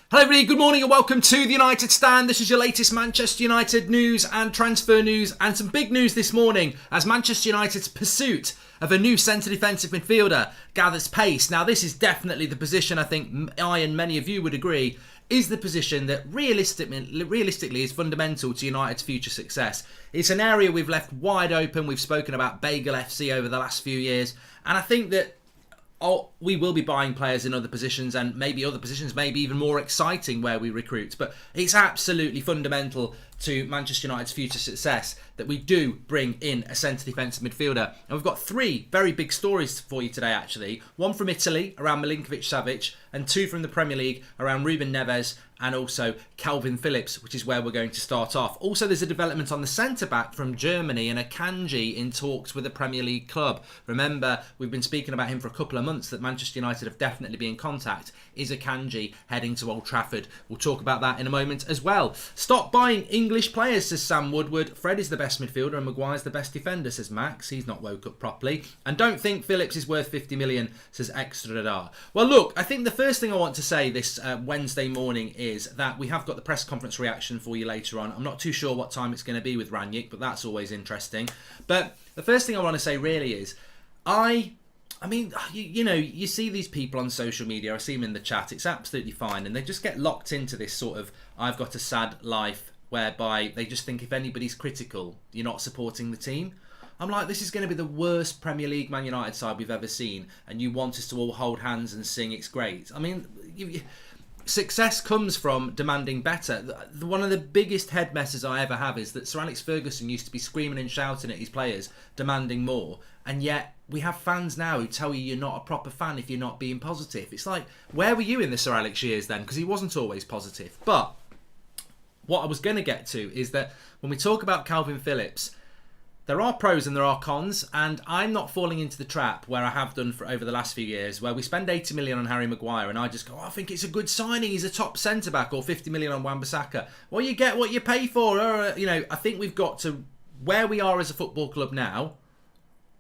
Hello everybody, good morning and welcome to the United Stand. This is your latest Manchester United news and transfer news, and some big news this morning as Manchester United's pursuit of a new centre defensive midfielder gathers pace. Now this is definitely the position I think I and many of you would agree is the position that realistically is fundamental to United's future success. It's an area we've left wide open. We've spoken about Bagel FC over the last few years, and I think that we will be buying players in other positions, and maybe other positions may be even more exciting where we recruit. But it's absolutely fundamental to Manchester United's future success that we do bring in a centre defensive midfielder. And we've got three very big stories for you today, actually. One from Italy around Milinkovic-Savic, and two from the Premier League around Ruben, Neves, and also Kalvin Phillips, which is where we're going to start off. Also, there's a development on the centre-back from Germany, and Akanji in talks with a Premier League club. Remember, we've been speaking about him for a couple of months, that Manchester United have definitely been in contact. Is Akanji heading to Old Trafford? We'll talk about that in a moment as well. Stop buying English players, says Sam Woodward. Fred is the best midfielder and Maguire's the best defender, says Max. He's not woke up properly. And don't think Phillips is worth 50 million, says Extradar. Well, look, I think the first thing I want to say this Wednesday morning is that we have got the press conference reaction for you later on. I'm not too sure what time it's going to be with Rangnick, but that's always interesting. But the first thing I want to say really is, I mean, you see these people on social media, I see them in the chat, it's absolutely fine, and they just get locked into this sort of, I've got a sad life, whereby they just think if anybody's critical, you're not supporting the team. I'm like, this is going to be the worst Premier League Man United side we've ever seen, and you want us to all hold hands and sing it's great. I mean, success comes from demanding better. One of the biggest head messes I ever have is that Sir Alex Ferguson used to be screaming and shouting at his players, demanding more, and yet we have fans now who tell you you're not a proper fan if you're not being positive. It's like, where were you in the Sir Alex years then? Because he wasn't always positive. But what I was going to get to is that when we talk about Kalvin Phillips, there are pros and there are cons, and I'm not falling into the trap where I have done for over the last few years, where we spend 80 million on Harry Maguire and I just go, I think it's a good signing, he's a top centre-back, or 50 million on Wan-Bissaka. Well, you get what you pay for. I think we've got to, where we are as a football club now,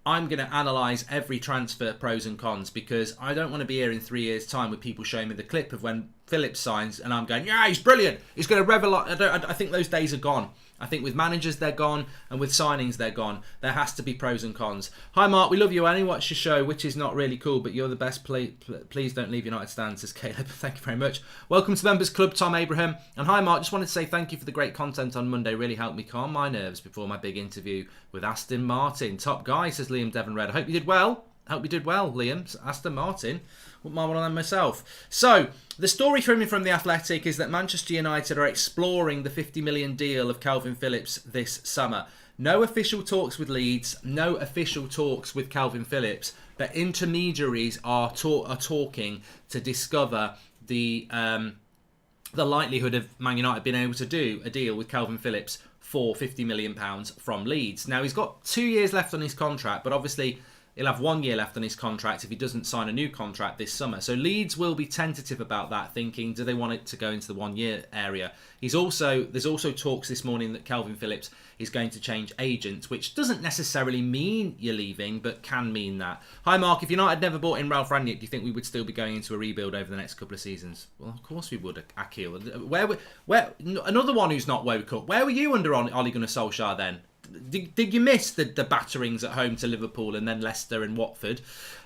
I'm going to analyse every transfer pros and cons, because I don't want to be here in 3 years' time with people showing me the clip of when Phillips signs and I'm going, yeah, he's brilliant, he's going to revolutionise. I think those days are gone. I think with managers they're gone, and with signings they're gone. There has to be pros and cons. Hi Mark, we love you. I only watch your show, which is not really cool, but you're the best. Please don't leave United Stand, says Caleb. Thank you very much. Welcome to Members Club, Tom Abraham. And hi Mark, just wanted to say thank you for the great content on Monday. Really helped me calm my nerves before my big interview with Aston Martin. Top guy, says Liam Devon Red. I hope you did well. Liam. Aston Martin. Wouldn't mind one of them myself. So, the story from The Athletic is that Manchester United are exploring the 50 million deal of Kalvin Phillips this summer. No official talks with Leeds, no official talks with Kalvin Phillips, but intermediaries are talking to discover the likelihood of Man United being able to do a deal with Kalvin Phillips for £50 million from Leeds. Now, he's got 2 years left on his contract, but obviously he'll have 1 year left on his contract if he doesn't sign a new contract this summer. So Leeds will be tentative about that, thinking, do they want it to go into the 1 year area? There's also talks this morning that Kalvin Phillips is going to change agents, which doesn't necessarily mean you're leaving, but can mean that. Hi Mark, if United never bought in Ralph Rangnick, do you think we would still be going into a rebuild over the next couple of seasons? Well, of course we would, Akil. Where another one who's not woke up. Where were you under Ole Gunnar Solskjaer then? Did you miss the batterings at home to Liverpool and then Leicester and Watford?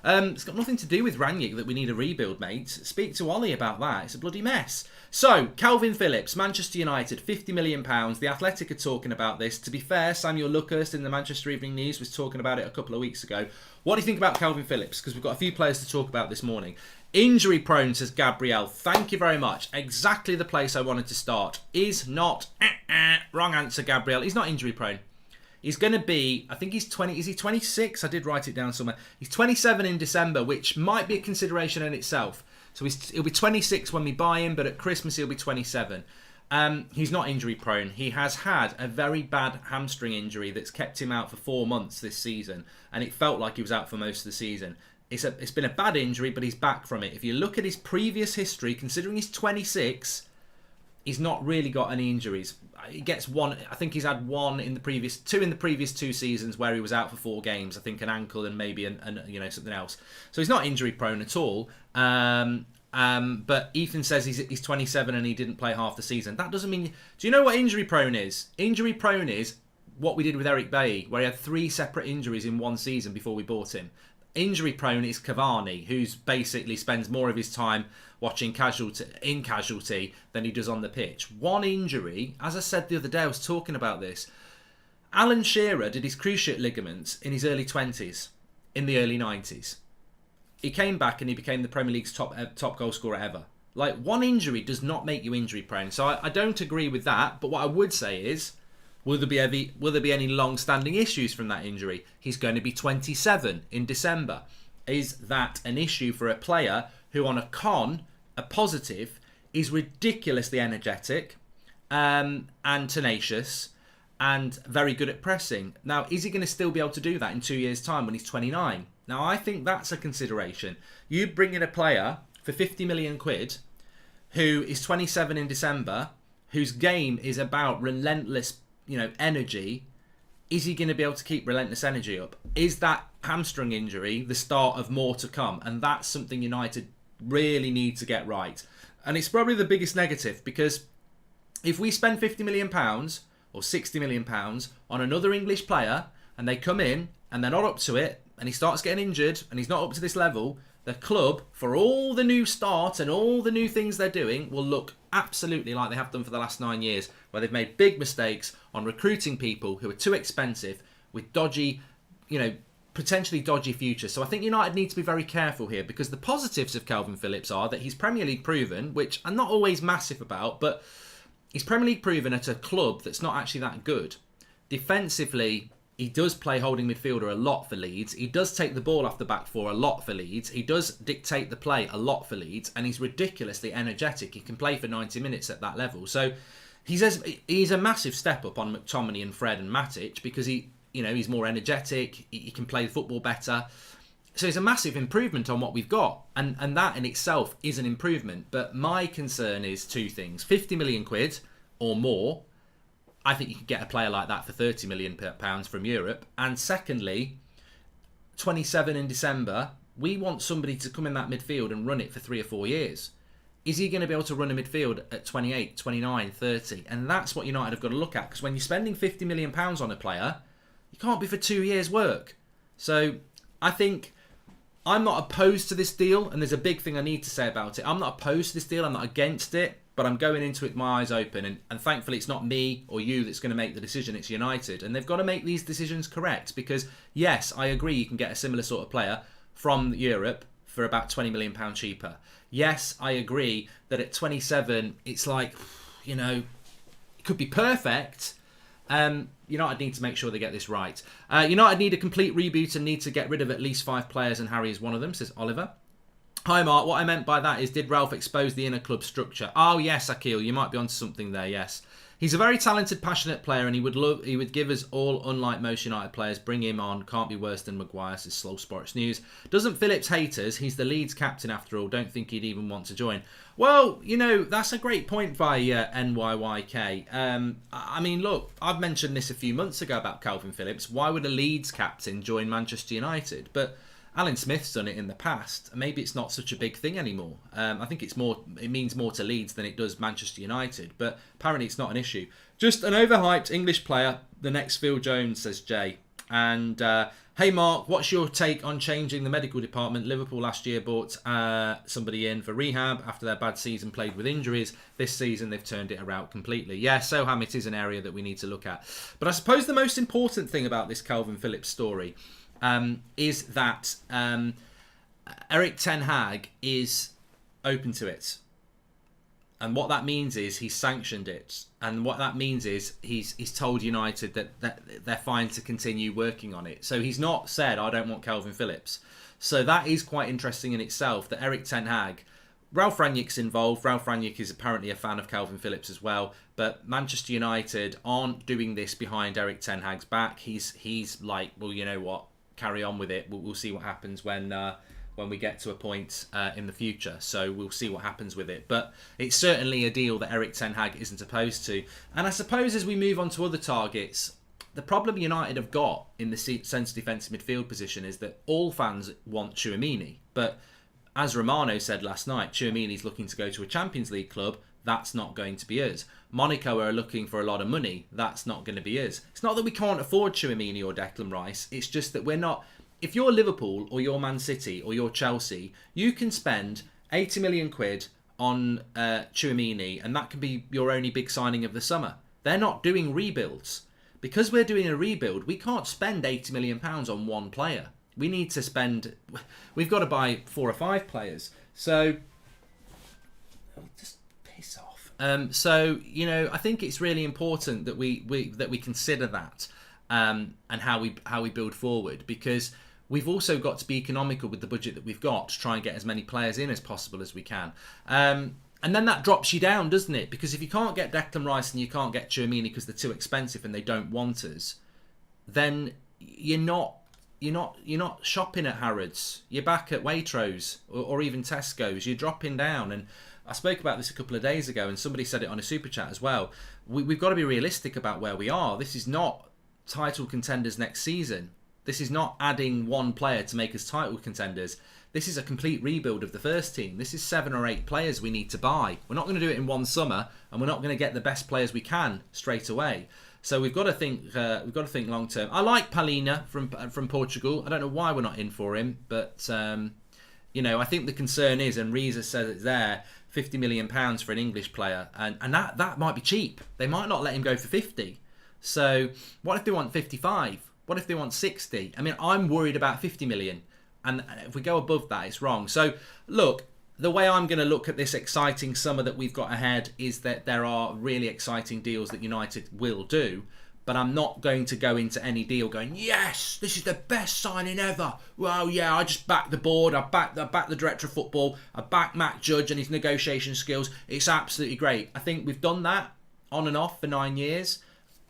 It's got nothing to do with Rangnick that we need a rebuild, mate. Speak to Ollie about that. It's a bloody mess. So, Kalvin Phillips, Manchester United, £50 million. The Athletic are talking about this. To be fair, Samuel Luckhurst in the Manchester Evening News was talking about it a couple of weeks ago. What do you think about Kalvin Phillips? Because we've got a few players to talk about this morning. Injury prone, says Gabrielle. Thank you very much. Exactly the place I wanted to start. Is not... Wrong answer, Gabrielle. He's not injury prone. He's going to be, I think he's 20, is he 26? I did write it down somewhere. He's 27 in December, which might be a consideration in itself. So he'll be 26 when we buy him, but at Christmas he'll be 27. He's not injury prone. He has had a very bad hamstring injury that's kept him out for 4 months this season, and it felt like he was out for most of the season. It's been a bad injury, but he's back from it. If you look at his previous history, considering he's 26, he's not really got any injuries. He gets one. I think he's had two in the previous 2 seasons where he was out for 4 games. I think an ankle and maybe something else. So he's not injury prone at all. But Ethan says he's 27 and he didn't play half the season. That doesn't mean... Do you know what injury prone is? Injury prone is what we did with Eric Bailly, where he had 3 separate injuries in one season before we bought him. Injury prone is Cavani, who's basically spends more of his time watching casualty than he does on the pitch. One injury, as I said the other day, I was talking about this. Alan Shearer did his cruciate ligaments in his early 20s, in the early 90s. He came back and he became the Premier League's top goal scorer ever. Like, one injury does not make you injury prone. So I don't agree with that. But what I would say is, will there be any long-standing issues from that injury? He's going to be 27 in December. Is that an issue for a player who, on a positive, is ridiculously energetic and tenacious and very good at pressing? Now, is he going to still be able to do that in 2 years' time when he's 29? Now, I think that's a consideration. You bring in a player for 50 million quid who is 27 in December, whose game is about relentless, energy. Is he going to be able to keep relentless energy up? Is that hamstring injury the start of more to come? And that's something United really need to get right. And it's probably the biggest negative, because if we spend £50 million or £60 million on another English player and they come in and they're not up to it, and he starts getting injured and he's not up to this level, the club, for all the new start and all the new things they're doing, will look absolutely like they have done for the last 9 years, where they've made big mistakes on recruiting people who are too expensive with dodgy, potentially dodgy futures. So I think United need to be very careful here, because the positives of Kalvin Phillips are that he's Premier League proven, which I'm not always massive about, but he's Premier League proven at a club that's not actually that good. Defensively, he does play holding midfielder a lot for Leeds. He does take the ball off the back four a lot for Leeds. He does dictate the play a lot for Leeds. And he's ridiculously energetic. He can play for 90 minutes at that level. So he's a massive step up on McTominay and Fred and Matic, because he's more energetic. He can play the football better. So it's a massive improvement on what we've got. And that in itself is an improvement. But my concern is 2 things. 50 million quid or more. I think you could get a player like that for £30 million from Europe. And secondly, 27 in December, we want somebody to come in that midfield and run it for 3 or 4 years. Is he going to be able to run a midfield at 28, 29, 30? And that's what United have got to look at. Because when you're spending £50 million on a player, you can't be for 2 years' work. So I think I'm not opposed to this deal. And there's a big thing I need to say about it. I'm not opposed to this deal. I'm not against it. But I'm going into it with my eyes open, and thankfully it's not me or you that's going to make the decision, it's United. And they've got to make these decisions correct, because yes, I agree you can get a similar sort of player from Europe for about £20 million cheaper. Yes, I agree that at 27 it's like, it could be perfect. United need to make sure they get this right. United need a complete reboot and need to get rid of at least 5 players, and Harry is one of them, says Oliver. Hi Mark, what I meant by that is, did Ralph expose the inner club structure? Oh yes, Akil, you might be onto something there, yes. He's a very talented, passionate player, and he would give us all, unlike most United players. Bring him on, can't be worse than Maguire, says Slow Sports News. Doesn't Phillips hate us? He's the Leeds captain after all, don't think he'd even want to join. Well, that's a great point by NYYK. I mean, look, I've mentioned this a few months ago about Kalvin Phillips. Why would a Leeds captain join Manchester United? But Alan Smith's done it in the past. Maybe it's not such a big thing anymore. I think it means more to Leeds than it does Manchester United, but apparently it's not an issue. Just an overhyped English player, the next Phil Jones, says Jay. And hey Mark, what's your take on changing the medical department? Liverpool last year bought somebody in for rehab after their bad season, played with injuries. This season they've turned it around completely. Yeah, Soham, it is an area that we need to look at. But I suppose the most important thing about this Kalvin Phillips story is that Erik ten Hag is open to it. And what that means is he's sanctioned it. And what that means is he's told United that they're fine to continue working on it. So he's not said, I don't want Kalvin Phillips. So that is quite interesting in itself, that Erik ten Hag, Ralf Rangnick's involved. Ralf Rangnick is apparently a fan of Kalvin Phillips as well. But Manchester United aren't doing this behind Erik ten Hag's back. He's like, well, you know what? Carry on with it. We'll see what happens when we get to a point in the future. So we'll see what happens with it. But it's certainly a deal that Erik ten Hag isn't opposed to. And I suppose as we move on to other targets, the problem United have got in the centre defensive midfield position is that all fans want Tchouaméni. But as Romano said last night, Tchouaméni's looking to go to a Champions League club. That's not going to be us. Monaco are looking for a lot of money. That's not going to be us. It's not that we can't afford Tchouaméni or Declan Rice. It's just that we're not... If you're Liverpool or you're Man City or you're Chelsea, you can spend 80 million quid on Tchouaméni, and that can be your only big signing of the summer. They're not doing rebuilds. Because we're doing a rebuild, we can't spend £80 million on one player. We need to spend... We've got to buy 4 or 5 players. So... Just piss off. So, you know, I think it's really important that we consider that and how we build forward, because we've also got to be economical with the budget that we've got to try and get as many players in as possible as we can. And then that drops you down, doesn't it? Because if you can't get Declan Rice and you can't get Tchouaméni because they're too expensive and they don't want us, then you're not shopping at Harrods. You're back at Waitrose or even Tesco's. You're dropping down. And I spoke about this a couple of days ago, and somebody said it on a super chat as well. We've got to be realistic about where we are. This is not title contenders next season. This is not adding one player to make us title contenders. This is a complete rebuild of the first team. This is 7 or 8 players we need to buy. We're not going to do it in one summer, and we're not going to get the best players we can straight away. So we've got to think. We've got to think long term. I like Palhinha from Portugal. I don't know why we're not in for him, but you know, I think the concern is, and Reza says it's there, £50 million for an English player, and that might be cheap. They might not let him go for 50. So what if they want 55? What if they want 60? I mean, I'm worried about 50 million. And if we go above that, it's wrong. So, look, the way I'm going to look at this exciting summer that we've got ahead is that there are really exciting deals that United will do. But I'm not going to go into any deal going, yes, this is the best signing ever. Well, yeah, I just back the board. I back the director of football. I back Matt Judge and his negotiation skills. It's absolutely great. I think we've done that on and off for 9 years.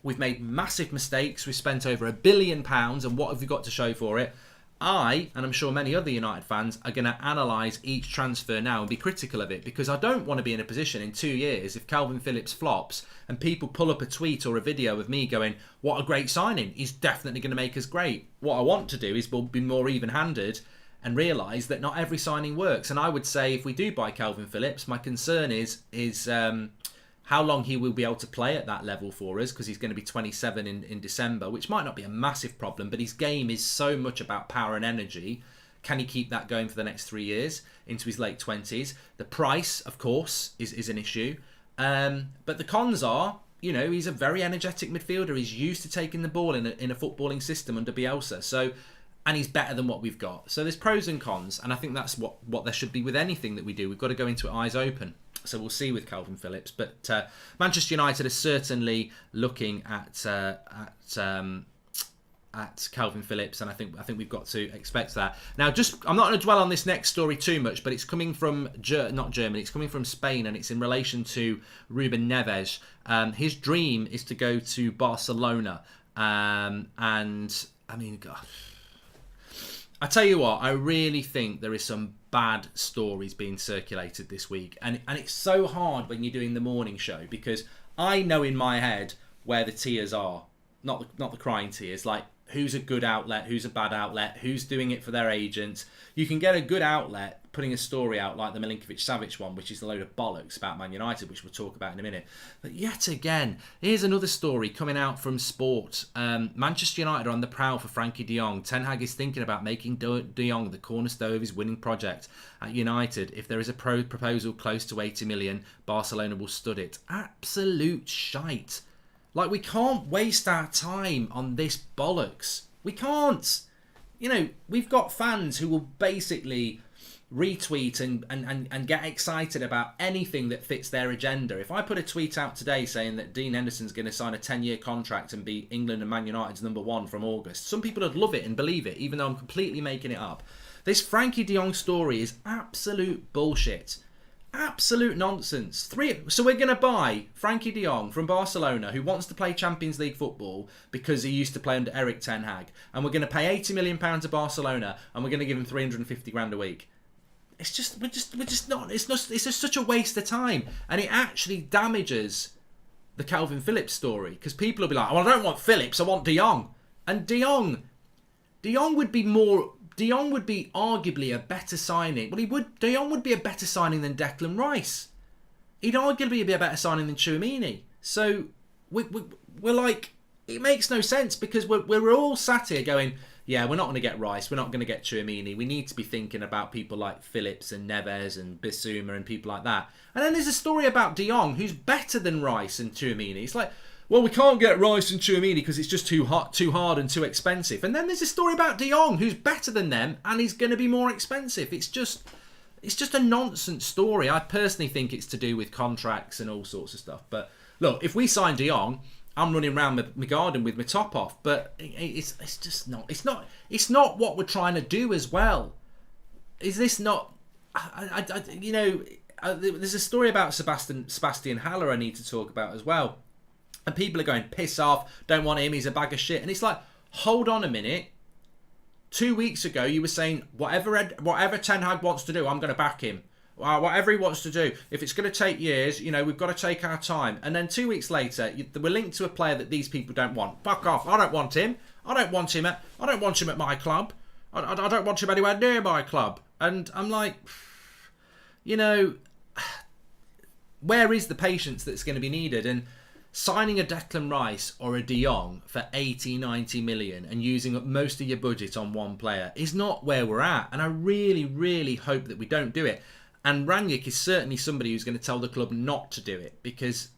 We've made massive mistakes. We've spent over £1 billion. And what have we got to show for it? And I'm sure many other United fans, are going to analyse each transfer now and be critical of it, because I don't want to be in a position in 2 years, if Kalvin Phillips flops and people pull up a tweet or a video of me going, what a great signing, he's definitely going to make us great. What I want to do is be more even-handed and realise that not every signing works. And I would say, if we do buy Kalvin Phillips, my concern is how long he will be able to play at that level for us, because he's going to be 27 in December, which might not be a massive problem, but his game is so much about power and energy. Can he keep that going for the next 3 years into his late 20s? The price, of course, is an issue. But the cons are, you know, he's a very energetic midfielder. He's used to taking the ball in a footballing system under Bielsa. So, and he's better than what we've got. So there's pros and cons, and I think that's what there should be with anything that we do. We've got to go into it eyes open. So we'll see with Kalvin Phillips. But Manchester United are certainly looking at Kalvin Phillips, and I think we've got to expect that. Now, I'm not going to dwell on this next story too much, but it's coming from not Germany. It's coming from Spain, and it's in relation to Ruben Neves. His dream is to go to Barcelona, and I mean, God. I tell you what, I really think there is some bad stories being circulated this week. And it's so hard when you're doing the morning show, because I know in my head where the tears are. Not the crying tears, like who's a good outlet, who's a bad outlet, who's doing it for their agents. You can get a good outlet putting a story out like the Milinkovic-Savic one, which is a load of bollocks about Man United, which we'll talk about in a minute. But yet again, here's another story coming out from Sport. Manchester United are on the prowl for Frenkie de Jong. Ten Hag is thinking about making de Jong the cornerstone of his winning project at United. If there is a proposal close to 80 million, Barcelona will stud it. Absolute shite. Like, we can't waste our time on this bollocks. We can't. You know, we've got fans who will basically retweet and get excited about anything that fits their agenda. If I put a tweet out today saying that Dean Henderson's going to sign a 10-year contract and be England and Man United's #1 from August, some people would love it and believe it, even though I'm completely making it up. This Frenkie de Jong story is absolute bullshit. Absolute nonsense. So we're going to buy Frenkie de Jong from Barcelona, who wants to play Champions League football because he used to play under Eric Ten Hag, and we're going to pay £80 million to Barcelona, and we're going to give him 350 grand a week. It's just such a waste of time, and it actually damages the Kalvin Phillips story, because people will be like, well, I don't want Phillips, I want de Jong. And de Jong would be more De Jong would be arguably a better signing. Well, De Jong would be a better signing than Declan Rice. He'd arguably be a better signing than Tchouaméni. So we're like, it makes no sense because we're all sat here going, yeah, we're not going to get Rice, we're not going to get Tchouaméni. We need to be thinking about people like Phillips and Neves and Bissouma and people like that. And then there's a story about De Jong who's better than Rice and Tchouaméni. It's like, well, we can't get Rice and Tchouaméni because it's just too hard and too expensive. And then there's a story about De Jong who's better than them and he's going to be more expensive. It's just a nonsense story. I personally think it's to do with contracts and all sorts of stuff. But look, if we sign De Jong, I'm running around my garden with my top off. But it's just not. It's not what we're trying to do as well. Is this not? There's a story about Sebastian Haller I need to talk about as well. And people are going, piss off, don't want him, he's a bag of shit. And it's like, hold on a minute. 2 weeks ago, you were saying, whatever Ten Hag wants to do, I'm going to back him. Whatever he wants to do. If it's going to take years, we've got to take our time. And then 2 weeks later, we're linked to a player that these people don't want. Fuck off. I don't want him. I don't want him at my club. I don't want him anywhere near my club. And I'm like, where is the patience that's going to be needed? And signing a Declan Rice or a De Jong for 80, 90 million and using up most of your budget on one player is not where we're at. And I really, really hope that we don't do it. And Rangnick is certainly somebody who's going to tell the club not to do it because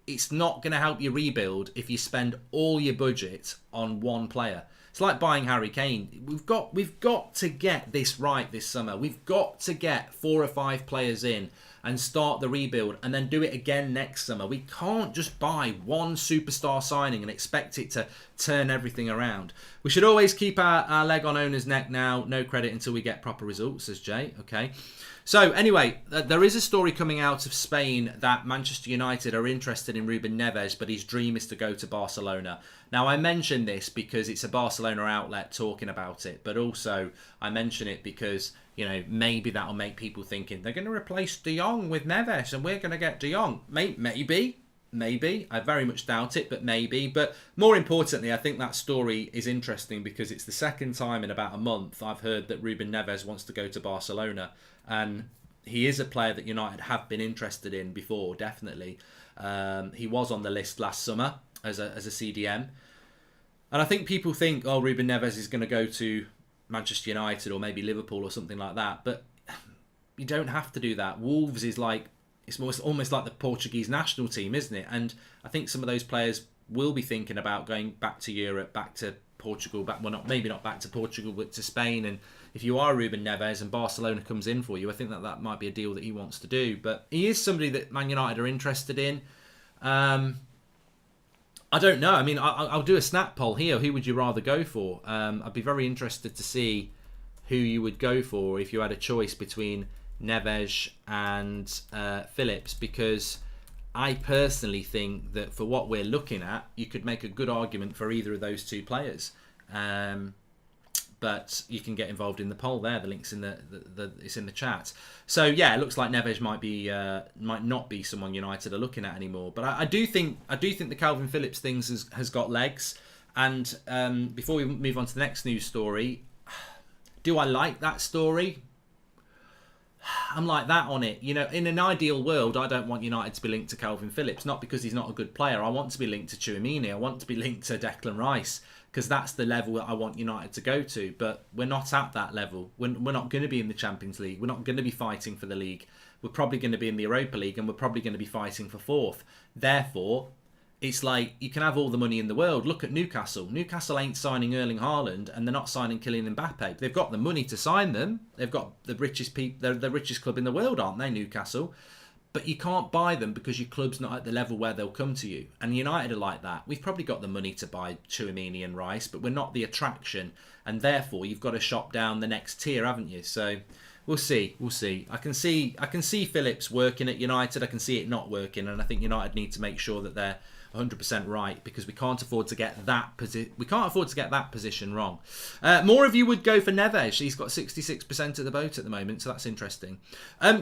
it's not going to help you rebuild if you spend all your budget on one player. It's like buying Harry Kane. We've got to get this right this summer. We've got to get 4 or 5 players in and start the rebuild and then do it again next summer. We can't just buy one superstar signing and expect it to turn everything around. We should always keep our leg on owner's neck now. No credit until we get proper results, says Jay. Okay. So anyway, there is a story coming out of Spain that Manchester United are interested in Ruben Neves, but his dream is to go to Barcelona. Now, I mention this because it's a Barcelona outlet talking about it, but also I mention it because, maybe that'll make people thinking they're going to replace De Jong with Neves and we're going to get De Jong. Maybe. I very much doubt it, but maybe. But more importantly, I think that story is interesting because it's the second time in about a month I've heard that Ruben Neves wants to go to Barcelona. And he is a player that United have been interested in before, definitely. He was on the list last summer as a CDM. And I think people think, Ruben Neves is going to go to Manchester United or maybe Liverpool or something like that. But you don't have to do that. Wolves is like, it's almost like the Portuguese national team, isn't it? And I think some of those players will be thinking about going back to Europe, back to Portugal, maybe not back to Portugal, but to Spain. And if you are Ruben Neves and Barcelona comes in for you, I think that might be a deal that he wants to do. But he is somebody that Man United are interested in. I don't know. I mean, I'll do a snap poll here. Who would you rather go for? I'd be very interested to see who you would go for if you had a choice between Neves and Phillips, because I personally think that for what we're looking at, you could make a good argument for either of those two players. But you can get involved in the poll there. The link's in it's in the chat. So yeah, it looks like Neves might not be someone United are looking at anymore. But I do think the Kalvin Phillips things has got legs. And before we move on to the next news story, do I like that story? I'm like that on it. In an ideal world, I don't want United to be linked to Kalvin Phillips, not because he's not a good player. I want to be linked to Tchouaméni. I want to be linked to Declan Rice, because that's the level that I want United to go to. But we're not at that level. We're not going to be in the Champions League. We're not going to be fighting for the league. We're probably going to be in the Europa League, and we're probably going to be fighting for 4th. Therefore, it's like you can have all the money in the world. Look at Newcastle. Newcastle ain't signing Erling Haaland, and they're not signing Kylian Mbappe. They've got the money to sign them. They've got the richest people. They're the richest club in the world, aren't they, Newcastle? But you can't buy them because your club's not at the level where they'll come to you. And United are like that. We've probably got the money to buy Tchouaméni and Rice, but we're not the attraction. And therefore, you've got to shop down the next tier, haven't you? So we'll see. I can see Phillips working at United. I can see it not working, and I think United need to make sure that they're 100% right, because we can't afford to get that position wrong. More of you would go for Neves. He's got 66% of the vote at the moment, so that's interesting.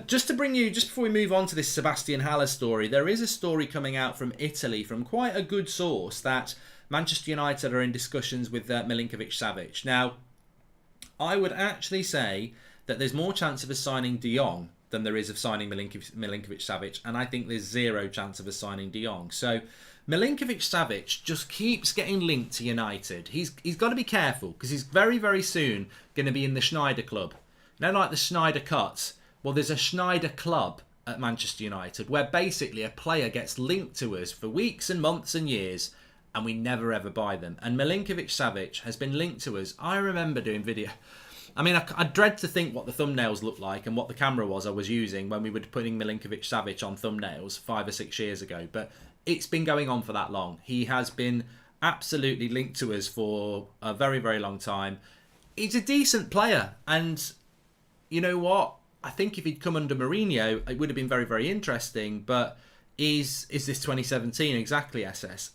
Just before we move on to this Sebastian Haller story, there is a story coming out from Italy from quite a good source that Manchester United are in discussions with Milinkovic-Savic. Now, I would actually say that there's more chance of us signing De Jong than there is of signing Milinkovic-Savic, and I think there's zero chance of us signing De Jong. So Milinkovic-Savic just keeps getting linked to United. He's got to be careful because he's very, very soon going to be in the Schneider Club. You know, like the Schneider Cut? Well, there's a Schneider Club at Manchester United where basically a player gets linked to us for weeks and months and years and we never ever buy them. And Milinkovic-Savic has been linked to us. I remember doing video. I mean, I dread to think what the thumbnails looked like and what the camera was I was using when we were putting Milinkovic-Savic on thumbnails 5 or 6 years ago. But it's been going on for that long. He has been absolutely linked to us for a very, very long time. He's a decent player. And you know what? I think if he'd come under Mourinho, it would have been very, very interesting. But is this 2017 exactly, SS?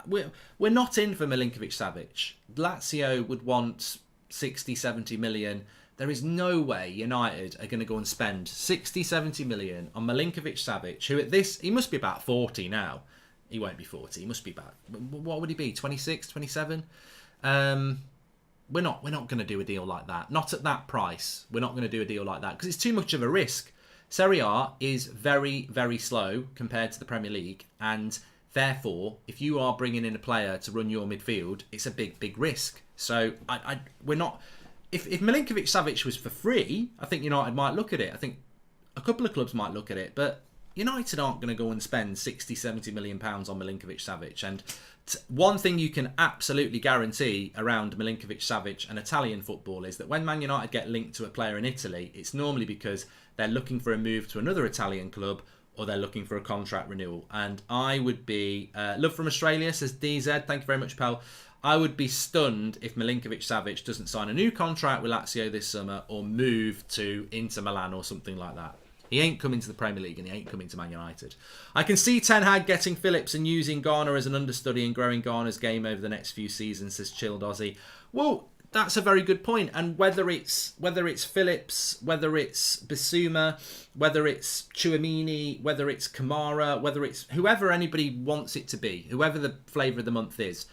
We're not in for Milinkovic-Savic. Lazio would want 60, 70 million. There is no way United are going to go and spend 60, 70 million on Milinkovic-Savic, who at this, he must be about 40 now. He won't be 40. He must be about, what would he be? 26, 27? We're not going to do a deal like that. Not at that price. We're not going to do a deal like that because it's too much of a risk. Serie A is very, very slow compared to the Premier League, and therefore, if you are bringing in a player to run your midfield, it's a big, big risk. So we're not. If Milinkovic-Savic was for free, I think United might look at it. I think a couple of clubs might look at it, but United aren't going to go and spend 60, 70 million pounds on Milinkovic-Savic. And one thing you can absolutely guarantee around Milinkovic-Savic and Italian football is that when Man United get linked to a player in Italy, it's normally because they're looking for a move to another Italian club or they're looking for a contract renewal. And I would be... love from Australia, says DZ. Thank you very much, pal. I would be stunned if Milinkovic-Savic doesn't sign a new contract with Lazio this summer or move to Inter Milan or something like that. He ain't coming to the Premier League and he ain't coming to Man United. I can see Ten Hag getting Phillips and using Garner as an understudy and growing Garner's game over the next few seasons, says Chilled Aussie. Well, that's a very good point. And whether it's Phillips, whether it's Bissouma, whether it's Tchouaméni, whether it's Kamara, whether it's whoever anybody wants it to be, whoever the flavour of the month is,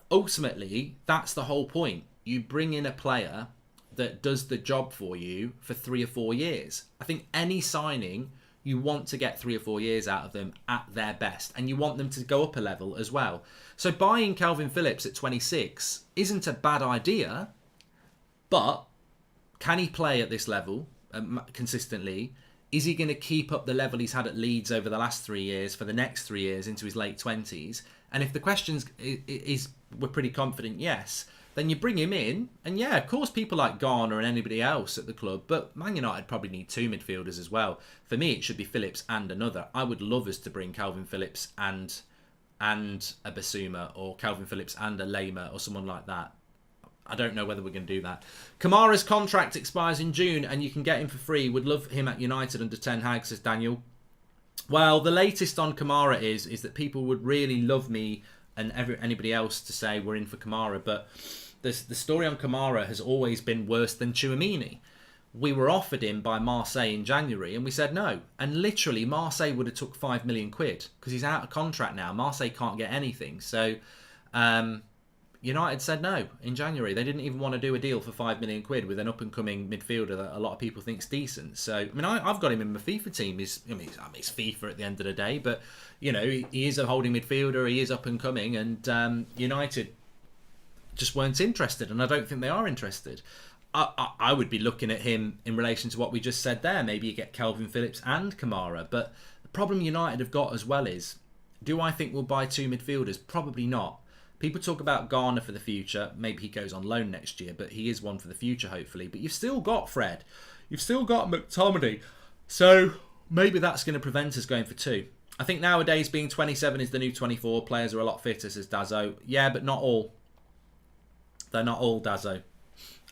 ultimately, that's the whole point. You bring in a player that does the job for you for 3 or 4 years. I think any signing, you want to get 3 or 4 years out of them at their best. And you want them to go up a level as well. So buying Kalvin Phillips at 26 isn't a bad idea. But can he play at this level consistently? Is he going to keep up the level he's had at Leeds over the last 3 years for the next 3 years into his late 20s? And if the question is we're pretty confident, yes, then you bring him in, and yeah, of course, people like Garner and anybody else at the club, but Man United probably need 2 midfielders as well. For me, it should be Phillips and another. I would love us to bring Kalvin Phillips and a Bissouma, or Kalvin Phillips and a Lema, or someone like that. I don't know whether we're going to do that. Kamara's contract expires in June, and you can get him for free. Would love him at United under Ten Hag, says Daniel. Well, the latest on Kamara is that people would really love me and anybody else to say we're in for Kamara, but the story on Kamara has always been worse than Tchouaméni. We were offered him by Marseille in January and we said no. And literally Marseille would have took 5 million quid because he's out of contract now. Marseille can't get anything. So United said no in January. They didn't even want to do a deal for 5 million quid with an up-and-coming midfielder that a lot of people think's decent. So, I mean, I've got him in my FIFA team. It's FIFA at the end of the day, but, you know, he is a holding midfielder. He is up-and-coming, and United just weren't interested, and I don't think they are interested. I would be looking at him in relation to what we just said there. Maybe you get Kalvin Phillips and Kamara. But the problem United have got as well is, do I think we'll buy 2 midfielders? Probably not. People talk about Garner for the future. Maybe he goes on loan next year, but he is one for the future, hopefully. But you've still got Fred. You've still got McTominay. So maybe that's going to prevent us going for 2. I think nowadays being 27 is the new 24. Players are a lot fitter, says Dazzo. Yeah, but not all. They're not all, Dazzo.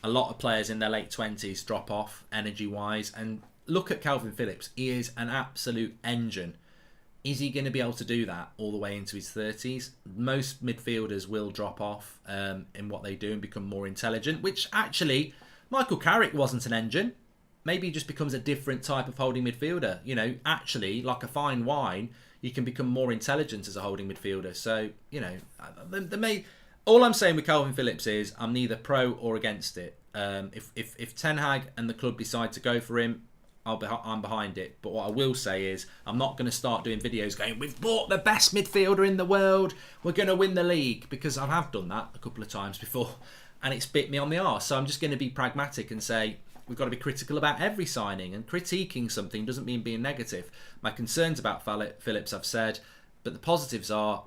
A lot of players in their late 20s drop off energy-wise. And look at Kalvin Phillips. He is an absolute engine. Is he going to be able to do that all the way into his 30s? Most midfielders will drop off in what they do and become more intelligent, which actually, Michael Carrick wasn't an engine. Maybe he just becomes a different type of holding midfielder. You know, actually, like a fine wine, you can become more intelligent as a holding midfielder. So, you know, all I'm saying with Kalvin Phillips is I'm neither pro or against it. If Ten Hag and the club decide to go for him, I'm behind it. But what I will say is I'm not going to start doing videos going, we've bought the best midfielder in the world, we're going to win the league, because I have done that a couple of times before and it's bit me on the arse. So I'm just going to be pragmatic and say we've got to be critical about every signing, and critiquing something doesn't mean being negative. My concerns about Phillips I've said, but the positives are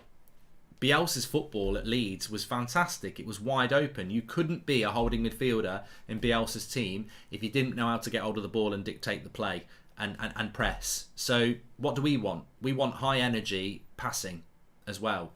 Bielsa's football at Leeds was fantastic. It was wide open. You couldn't be a holding midfielder in Bielsa's team if you didn't know how to get hold of the ball and dictate the play and press. So what do we want? We want high energy passing as well.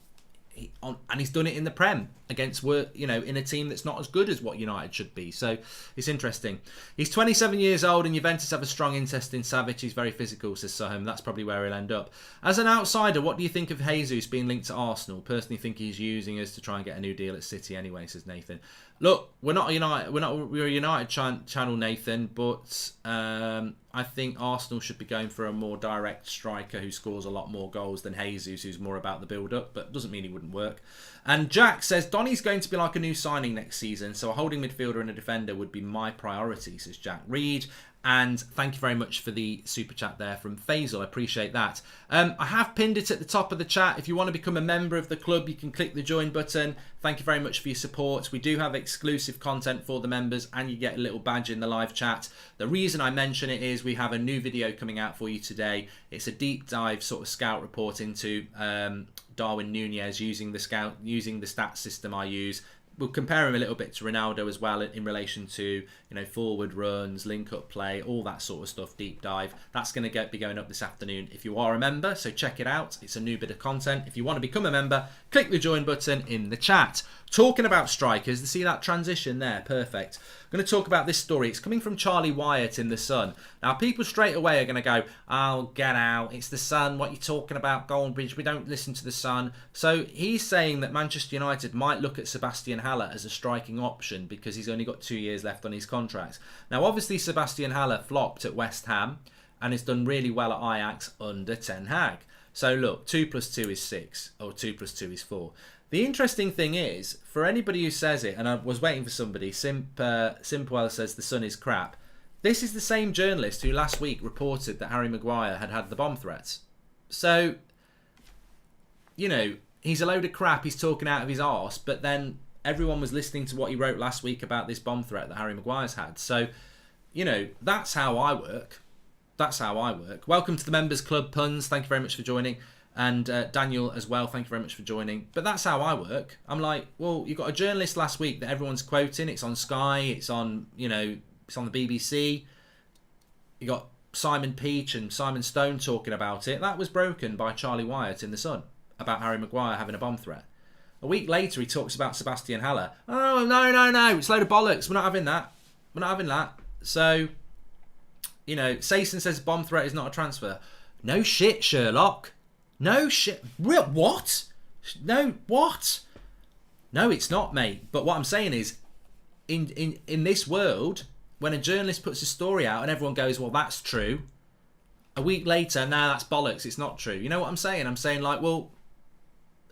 And he's done it in the Prem against, in a team that's not as good as what United should be. So it's interesting. He's 27 years old and Juventus have a strong interest in Savic. He's very physical, says Soham. That's probably where he'll end up. As an outsider, what do you think of Jesus being linked to Arsenal? Personally think he's using us to try and get a new deal at City anyway, says Nathan. Look, we're a United channel, Nathan, but I think Arsenal should be going for a more direct striker who scores a lot more goals than Jesus, who's more about the build-up, but doesn't mean he wouldn't work. And Jack says, Donny's going to be like a new signing next season, so a holding midfielder and a defender would be my priority, says Jack Reed. And thank you very much for the super chat there from Faisal. I appreciate that. I have pinned it at the top of the chat. If you want to become a member of the club, you can click the join button. Thank you very much for your support. We do have exclusive content for the members and you get a little badge in the live chat. The reason I mention it is we have a new video coming out for you today. It's a deep dive sort of scout report into Darwin Nunez using the stats system I use. We'll compare him a little bit to Ronaldo as well in relation to forward runs, link-up play, all that sort of stuff, deep dive. That's going to be going up this afternoon if you are a member, so check it out. It's a new bit of content. If you want to become a member, click the join button in the chat. Talking about strikers, see that transition there? Perfect. I'm going to talk about this story. It's coming from Charlie Wyatt in The Sun. Now, people straight away are going to go, oh, get out. It's The Sun. What are you talking about, Goldenbridge? We don't listen to The Sun. So he's saying that Manchester United might look at Sebastian Haller as a striking option because he's only got 2 years left on his contract. Now, obviously, Sebastian Haller flopped at West Ham and has done really well at Ajax under Ten Hag. So look, 2 + 2 is 6, or 2 + 2 is 4. The interesting thing is, for anybody who says it, and I was waiting for somebody, Simpwell says The Sun is crap. This is the same journalist who last week reported that Harry Maguire had the bomb threats. So, he's a load of crap, he's talking out of his arse, but then everyone was listening to what he wrote last week about this bomb threat that Harry Maguire's had. So, that's how I work. That's how I work. Welcome to the Members Club, Puns. Thank you very much for joining. And Daniel as well, thank you very much for joining. But that's how I work. I'm like, well, you got a journalist last week that everyone's quoting. It's on Sky. It's on, it's on the BBC. You got Simon Peach and Simon Stone talking about it. That was broken by Charlie Wyatt in The Sun about Harry Maguire having a bomb threat. A week later, he talks about Sebastian Haller. Oh, no. It's a load of bollocks. We're not having that. We're not having that. So, Sayson says bomb threat is not a transfer. No shit, Sherlock. No shit. What? No, what? No, it's not, mate. But what I'm saying is, in this world, when a journalist puts a story out and everyone goes, well, that's true. A week later, no, that's bollocks. It's not true. You know what I'm saying? I'm saying, like, well,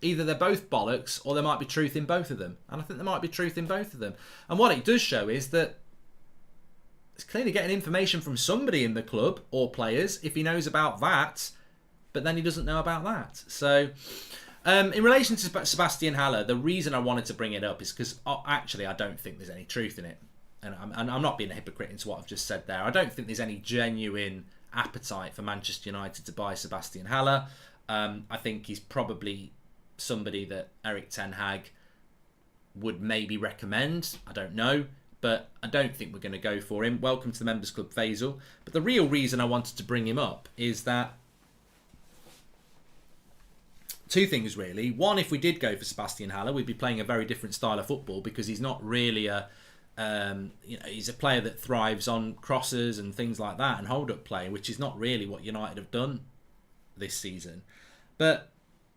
either they're both bollocks or there might be truth in both of them. And I think there might be truth in both of them. And what it does show is that it's clearly getting information from somebody in the club or players if he knows about that. But then he doesn't know about that. So, in relation to Sebastian Haller, the reason I wanted to bring it up is because actually I don't think there's any truth in it. And I'm not being a hypocrite into what I've just said there. I don't think there's any genuine appetite for Manchester United to buy Sebastian Haller. I think he's probably somebody that Erik Ten Hag would maybe recommend. I don't know. But I don't think we're going to go for him. Welcome to the Members Club, Faisal. But the real reason I wanted to bring him up is that two things really. One, if we did go for Sebastian Haller, we'd be playing a very different style of football because he's not really he's a player that thrives on crosses and things like that and hold-up play, which is not really what United have done this season. But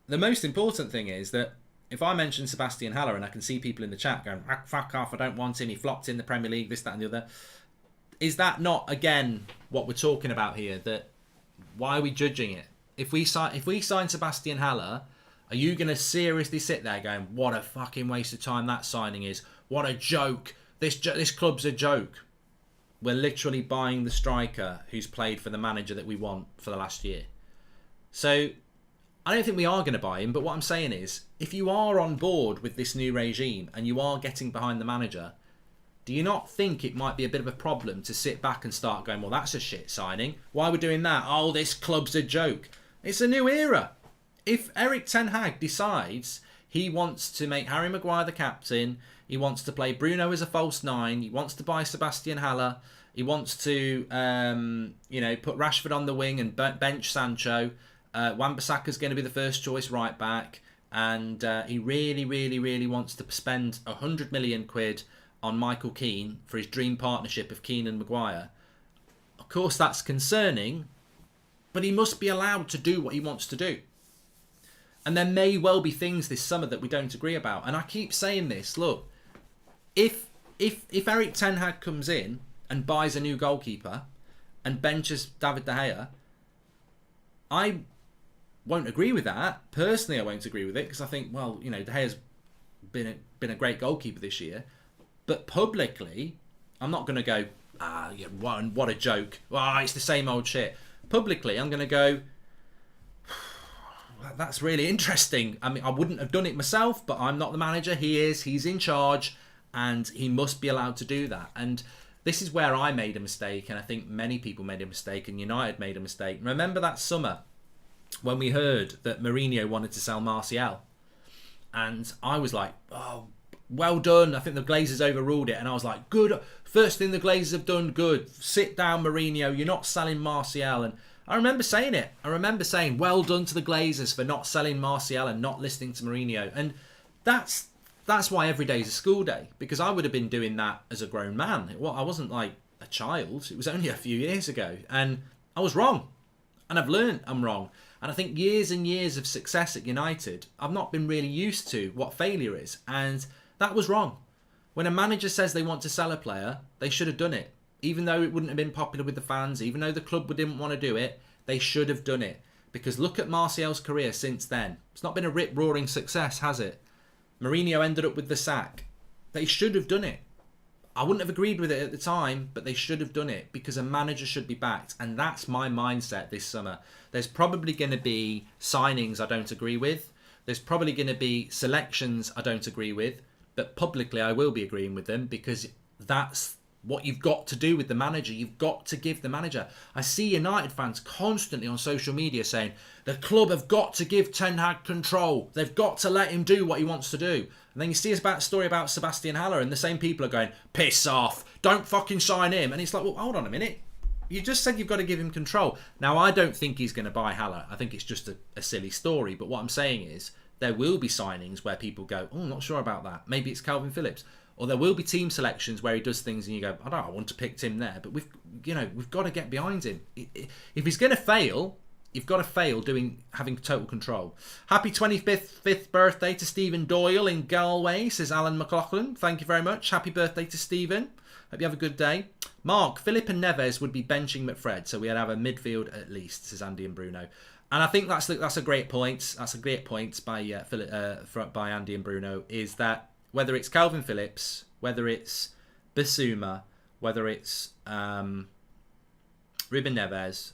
the most important thing is that if I mention Sebastian Haller and I can see people in the chat going, fuck off, I don't want him, he flopped in the Premier League, this, that and the other. Is that not, again, what we're talking about here? That why are we judging it? If we sign Sebastian Haller, are you going to seriously sit there going, what a fucking waste of time that signing is? What a joke. This club's a joke. We're literally buying the striker who's played for the manager that we want for the last year. So I don't think we are going to buy him, but what I'm saying is, if you are on board with this new regime and you are getting behind the manager, do you not think it might be a bit of a problem to sit back and start going, well, that's a shit signing. Why are we doing that? Oh, this club's a joke. It's a new era. If Erik ten Hag decides he wants to make Harry Maguire the captain, he wants to play Bruno as a false nine, he wants to buy Sebastian Haller, he wants to put Rashford on the wing and bench Sancho, Wan-Bissaka's going to be the first choice right back, and he really, really, really wants to spend 100 million quid on Michael Keane for his dream partnership of Keane and Maguire. Of course, that's concerning, but he must be allowed to do what he wants to do. And there may well be things this summer that we don't agree about. And I keep saying this, look, if Erik ten Hag comes in and buys a new goalkeeper and benches David De Gea, I won't agree with that. Personally, I won't agree with it because I think, well, De Gea's been a great goalkeeper this year. But publicly, I'm not going to go, what a joke. It's the same old shit. Publicly, I'm going to go, that's really interesting. I mean, I wouldn't have done it myself, but I'm not the manager. He is. He's in charge, and he must be allowed to do that. And this is where I made a mistake, and I think many people made a mistake, and United made a mistake. Remember that summer when we heard that Mourinho wanted to sell Martial? And I was like, oh, well done. I think the Glazers overruled it. And I was like, good. First thing the Glazers have done, good. Sit down, Mourinho. You're not selling Martial. And I remember saying it. I remember saying, well done to the Glazers for not selling Martial and not listening to Mourinho. And that's why every day is a school day. Because I would have been doing that as a grown man. I wasn't like a child. It was only a few years ago. And I was wrong. And I've learned I'm wrong. And I think years and years of success at United, I've not been really used to what failure is. And that was wrong. When a manager says they want to sell a player, they should have done it. Even though it wouldn't have been popular with the fans, even though the club didn't want to do it, they should have done it. Because look at Martial's career since then. It's not been a rip-roaring success, has it? Mourinho ended up with the sack. They should have done it. I wouldn't have agreed with it at the time, but they should have done it because a manager should be backed. And that's my mindset this summer. There's probably going to be signings I don't agree with. There's probably going to be selections I don't agree with. But publicly I will be agreeing with them because that's what you've got to do with the manager. You've got to give the manager. I see United fans constantly on social media saying the club have got to give Ten Hag control. They've got to let him do what he wants to do. And then you see a story about Sebastian Haller and the same people are going, piss off, don't fucking sign him. And it's like, well, hold on a minute. You just said you've got to give him control. Now, I don't think he's going to buy Haller. I think it's just a silly story. But what I'm saying is there will be signings where people go, oh, I'm not sure about that. Maybe it's Kalvin Phillips. Or there will be team selections where he does things and you go, I want to pick him there. But we've got to get behind him. If he's going to fail, you've got to fail having total control. Happy 25th birthday to Stephen Doyle in Galway, says Alan McLaughlin. Thank you very much. Happy birthday to Stephen. Hope you have a good day. Mark, Philip and Neves would be benching McFred, so we'd have a midfield at least, says Andy and Bruno. And I think that's a great point. That's a great point by Andy and Bruno, is that whether it's Kalvin Phillips, whether it's Bissouma, whether it's Ruben Neves,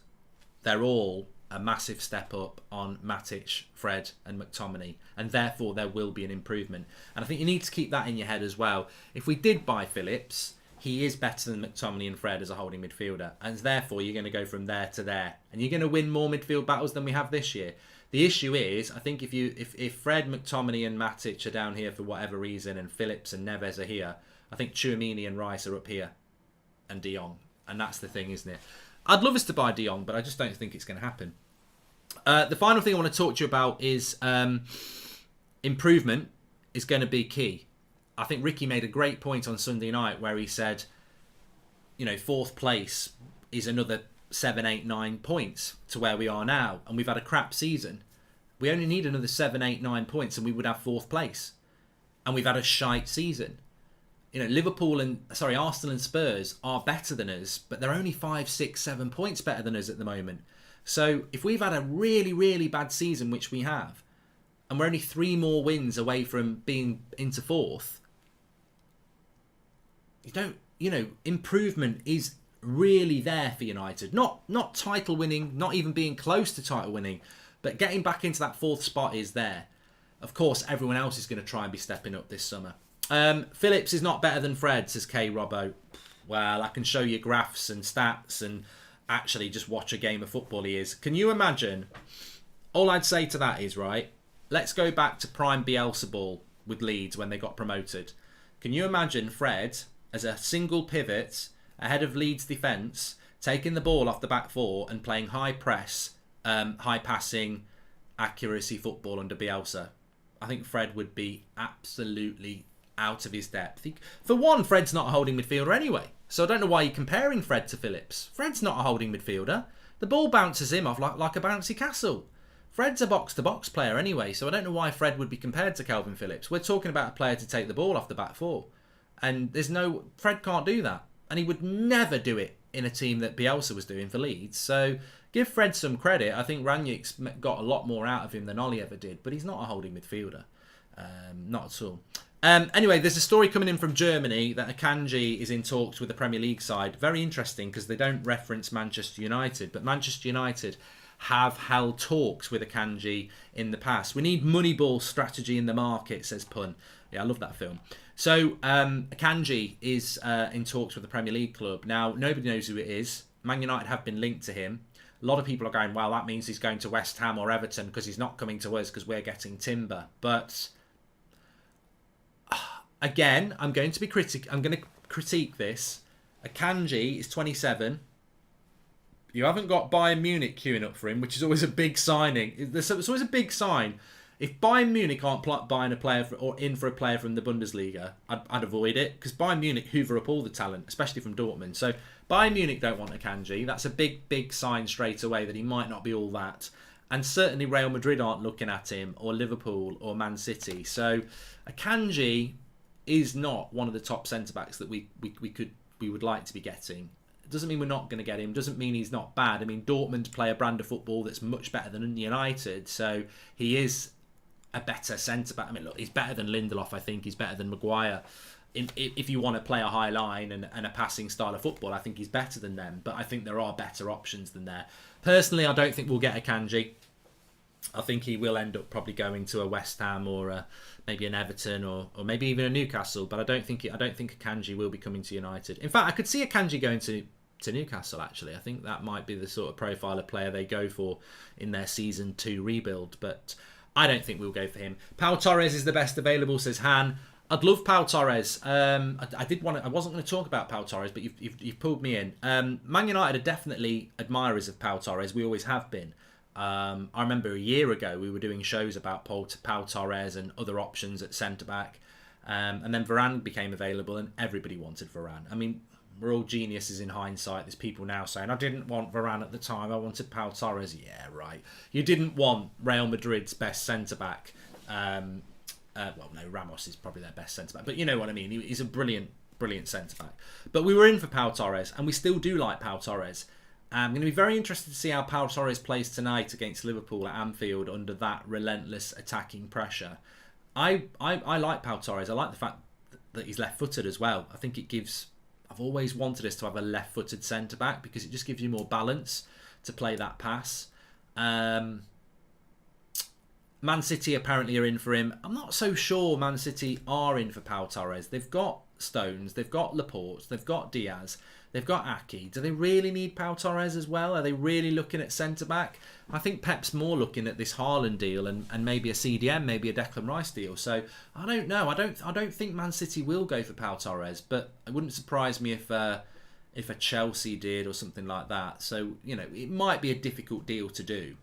they're all a massive step up on Matic, Fred and McTominay, and therefore there will be an improvement. And I think you need to keep that in your head as well. If we did buy Phillips, he is better than McTominay and Fred as a holding midfielder, and therefore you're going to go from there to there, and you're going to win more midfield battles than we have this year. The issue is, I think if Fred, McTominay and Matic are down here for whatever reason, and Phillips and Neves are here, I think Tchouaméni and Rice are up here, and De Jong, and that's the thing, isn't it? I'd love us to buy De Jong, but I just don't think it's going to happen. The final thing I want to talk to you about is improvement is going to be key. I think Ricky made a great point on Sunday night where he said, fourth place is another 7, 8, 9 points to where we are now. And we've had a crap season. We only need another 7, 8, 9 points and we would have fourth place. And we've had a shite season. Arsenal and Spurs are better than us, but they're only 5, 6, 7 points better than us at the moment. So if we've had a really, really bad season, which we have, and we're only 3 more wins away from being into fourth, improvement is really there for United. Not title winning, not even being close to title winning, but getting back into that 4th spot is there. Of course, everyone else is going to try and be stepping up this summer. Phillips is not better than Fred, says K Robbo. Well, I can show you graphs and stats and actually just watch a game of football he is. Can you imagine? All I'd say to that is, right, let's go back to prime Bielsa ball with Leeds when they got promoted. Can you imagine Fred as a single pivot ahead of Leeds' defence, taking the ball off the back 4 and playing high press, high passing, accuracy football under Bielsa? I think Fred would be absolutely out of his depth. For one, Fred's not a holding midfielder anyway, so I don't know why you're comparing Fred to Phillips. Fred's not a holding midfielder. The ball bounces him off like a bouncy castle. Fred's a box-to-box player anyway, so I don't know why Fred would be compared to Kalvin Phillips. We're talking about a player to take the ball off the back 4. And Fred can't do that. And he would never do it in a team that Bielsa was doing for Leeds. So give Fred some credit. I think Ranić's got a lot more out of him than Ollie ever did, but he's not a holding midfielder. Not at all. Anyway, there's a story coming in from Germany that Akanji is in talks with the Premier League side. Very interesting because they don't reference Manchester United, but Manchester United have held talks with Akanji in the past. We need Moneyball strategy in the market, says Pun. Yeah, I love that film. So Akanji is in talks with the Premier League club. Now, nobody knows who it is. Man United have been linked to him. A lot of people are going, well, that means he's going to West Ham or Everton because he's not coming to us because we're getting Timber. But again, I'm going to critique this. Akanji is 27. You haven't got Bayern Munich queuing up for him, which is always a big signing. It's always a big sign. If Bayern Munich aren't buying a player or in for a player from the Bundesliga, I'd avoid it because Bayern Munich hoover up all the talent, especially from Dortmund. So Bayern Munich don't want Akanji. That's a big sign straight away that he might not be all that. And certainly Real Madrid aren't looking at him, or Liverpool, or Man City. So Akanji is not one of the top centre-backs that we would like to be getting. It doesn't mean we're not going to get him. Doesn't mean he's not bad. I mean, Dortmund play a brand of football that's much better than United, so he is a better centre-back. I mean, look, he's better than Lindelof, I think. He's better than Maguire. If you want to play a high line and a passing style of football, I think he's better than them, but I think there are better options than there. Personally, I don't think we'll get Akanji. I think he will end up probably going to a West Ham or maybe an Everton or maybe even a Newcastle. But I don't think Akanji will be coming to United. In fact, I could see Akanji going to Newcastle. Actually, I think that might be the sort of profile of player they go for in their season 2 rebuild. But I don't think we'll go for him. Pau Torres is the best available, says Han. I'd love Pau Torres. I wasn't going to talk about Pau Torres, but you've pulled me in. Man United are definitely admirers of Pau Torres. We always have been. I remember a year ago we were doing shows about Pau Torres and other options at centre-back. And then Varane became available and everybody wanted Varane. I mean, we're all geniuses in hindsight. There's people now saying, I didn't want Varane at the time, I wanted Pau Torres. Yeah, right. You didn't want Real Madrid's best centre-back. Well, no, Ramos is probably their best centre-back. But you know what I mean. He's a brilliant centre-back. But we were in for Pau Torres, and we still do like Pau Torres. I'm going to be very interested to see how Pau Torres plays tonight against Liverpool at Anfield under that relentless attacking pressure. I like Pau Torres. I like the fact that he's left-footed as well. I think it gives... I've always wanted us to have a left-footed centre-back because it just gives you more balance to play that pass. Man City apparently are in for him. I'm not so sure Man City are in for Pau Torres. They've got Stones, they've got Laporte, they've got Diaz, they've got Aki. Do they really need Pau Torres as well? Are they really looking at centre-back? I think Pep's more looking at this Haaland deal and maybe a CDM, maybe a Declan Rice deal. So I don't know. I don't think Man City will go for Pau Torres, but it wouldn't surprise me if a Chelsea did or something like that. So, you know, it might be a difficult deal to do.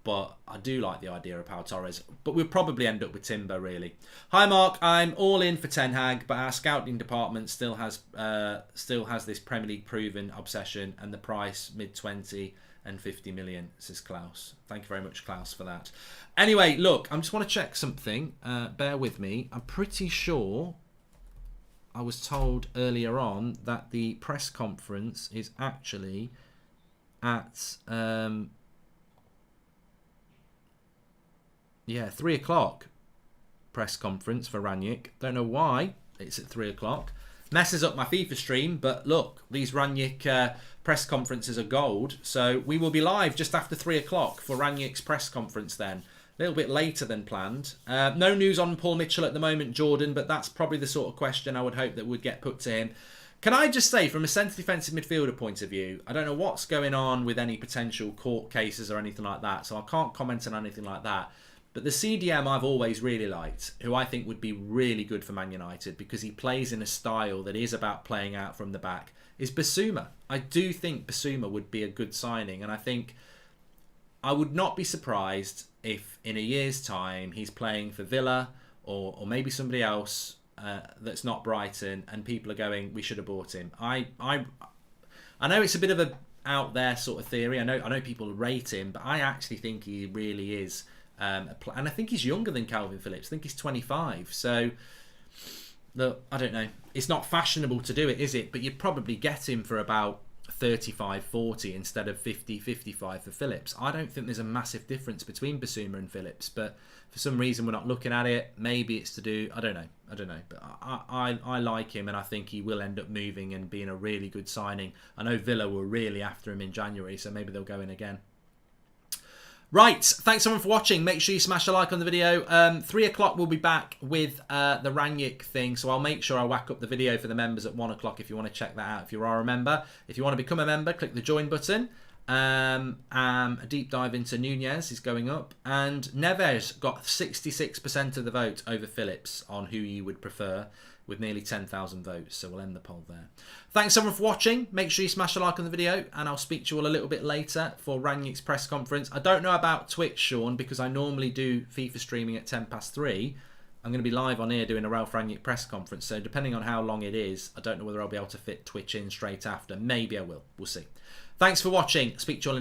But I do like the idea of Pau Torres. But we'll probably end up with Timber, really. Hi, Mark. I'm all in for Ten Hag, but our scouting department still has this Premier League proven obsession, and the price mid-20 and 50 million, says Klaus. Thank you very much, Klaus, for that. Anyway, look, I just want to check something. Bear with me. I'm pretty sure I was told earlier on that the press conference is actually at... 3 o'clock press conference for Ranić. Don't know why it's at 3 o'clock, messes up my FIFA stream, but look, these Rangnick press conferences are gold. So we will be live just after 3 o'clock for Rangnick's press conference then. A little bit later than planned. No news on Paul Mitchell at the moment, Jordan, but that's probably the sort of question I would hope that would get put to him. Can I just say, from a centre defensive midfielder point of view, I don't know what's going on with any potential court cases or anything like that, so I can't comment on anything like that. But the CDM I've always really liked, who I think would be really good for Man United because he plays in a style that is about playing out from the back, is Bissouma. I do think Bissouma would be a good signing, and I think I would not be surprised if in a year's time he's playing for Villa or maybe somebody else that's not Brighton, and people are going, we should have bought him. I know it's a bit of a out there sort of theory. I know people rate him, but I actually think he really is. And I think he's younger than Kalvin Phillips. I think he's 25. So, look, I don't know. It's not fashionable to do it, is it? But you'd probably get him for about 35, 40 instead of 50, 55 for Phillips. I don't think there's a massive difference between Bissouma and Phillips, but for some reason we're not looking at it. Maybe it's to do, I don't know. But I like him, and I think he will end up moving and being a really good signing. I know Villa were really after him in January, so maybe they'll go in again. Right, thanks everyone for watching. Make sure you smash a like on the video. 3 o'clock we'll be back with the Rangnick thing, so I'll make sure I whack up the video for the members at 1 o'clock if you want to check that out, if you are a member. If you want to become a member, click the join button. A deep dive into Nunez is going up, and Neves got 66% of the vote over Phillips on who you would prefer, with nearly 10,000 votes, so we'll end the poll there. Thanks everyone for watching. Make sure you smash a like on the video, and I'll speak to you all a little bit later for Rangnick's press conference. I don't know about Twitch, Sean, because I normally do FIFA streaming at 3:10. I'm going to be live on here doing a Ralph Rangnick press conference, so depending on how long it is, I don't know whether I'll be able to fit Twitch in straight after. Maybe I will. We'll see. Thanks for watching. Speak to you all in